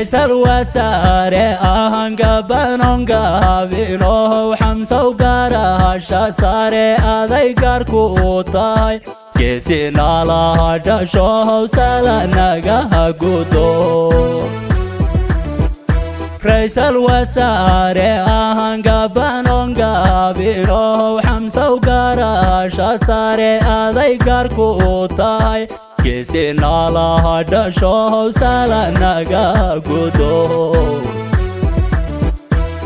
رئيس الوزراء أهانك بانونغا بينو حمسة وقارا شاساري أذي قاركو طاي كيسينا لها دشوه سالناقا قدو رئيس الوزراء أهانك بانونغا بينو حمسة وقارا شاساري أذي قاركو طاي كيسينا لها دشوه سالناقا قدو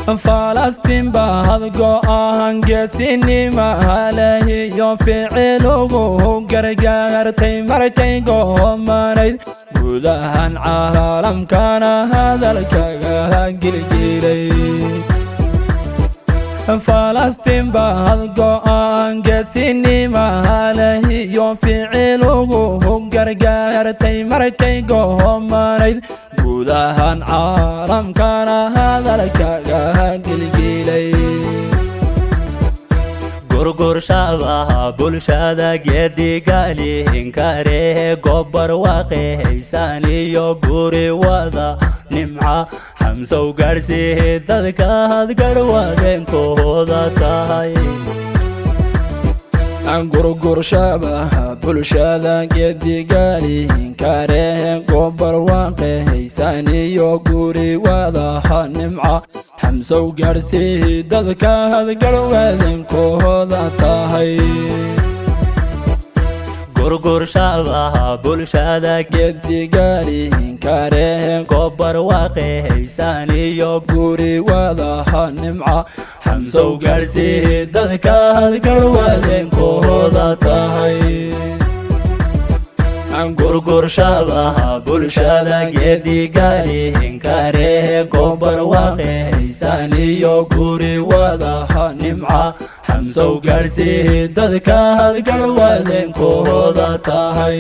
فلسطين بهذ قوان قسيني ما له يفعلوه قرقارتي مرتي قومانيد قدهن عالم كان هذا الكاقا قلقيلي فلسطين بهذ قوان قسيني ما له يفعلوه قرقارتي مرتي قومانيد gudahan caalamkana hadalkaga gilgilay gurgurshabaha bulshada geedigalin kare gobar waaqaysan iyo guri wada nimca xamsow gaarsiin dadka hadgarwadeenkooda tahay gurgurshabaha bulshada geedigalin kare gobar waaqaysan iyo guri wada nimca xamsow gaarsiin dadka hadgarwadeenkooda tahay gurgurshabaha bulshada geedigalin kare gobar waaqaysan iyo guri wada nimca xamsow gaarsiin dadka hadgarwadeenkooda tahay gurgurshabaha bulshada geedigalin kare gobar waaqaysan iyo guri wada nimca xamsow gaarsiin dadka hadgarwadeenkooda tahay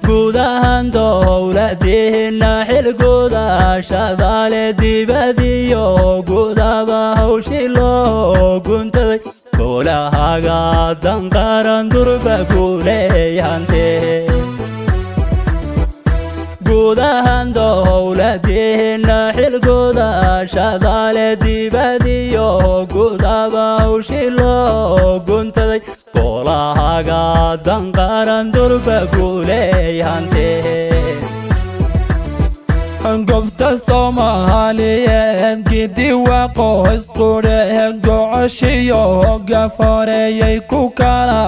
gudahan dowladina xilgooda shaqaale dibadiyo gudaba hawshi loo guntaday golahaga danqaran durba kuleeyahante gudahan dowladina xilgooda shaqaale dibadiyo gudaba hawshi loo guntaday golahaga danqaran durba kuleeyahante gobta soomaaliyeed gidi waa qoys qudhe gocoshiyo gafareeyay ku kala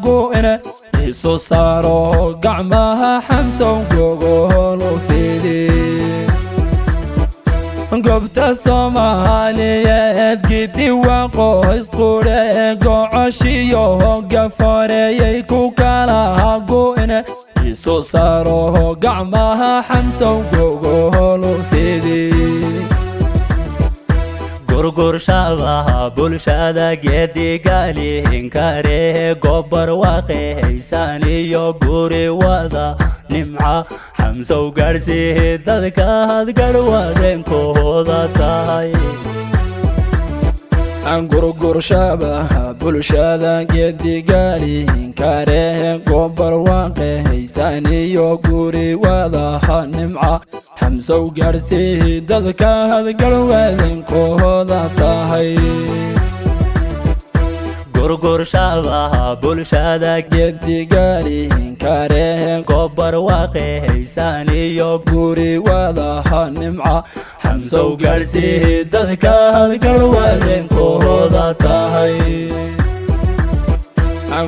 gu'ine isu saaro gacmaha xamsow gogolu fidi gobta soomaaliyeed gidi waa qoys qudhe gocoshiyo gafareeyay ku kala gu'ine isu saaro gacmaha xamsow gogolu fidi gurgurshabaha bulshada geedigalin kare gobar waaqaysan iyo guri wada nimca xamsow gaarsiin dadka hadgarwadeenkooda tahay gurgurshabaha bulshada geedigalin kare gobar waaqaysan iyo guri wada nimca xamsow gaarsiin dadka hadgarwadeenkooda tahay gurgurshabaha bulshada geedigalin kare gobar waaqaysan iyo guri wada nimca xamsow gaarsiin dadka hadgarwadeenkooda tahay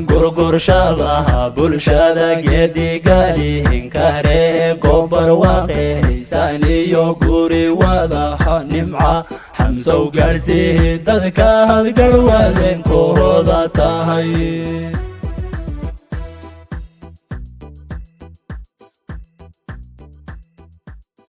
gurgurshabaha bulshada geedigalin kare gobar waaqaysan iyo guri wada nimca xamsow gaarsiin dadka hadgarwadeenkooda tahay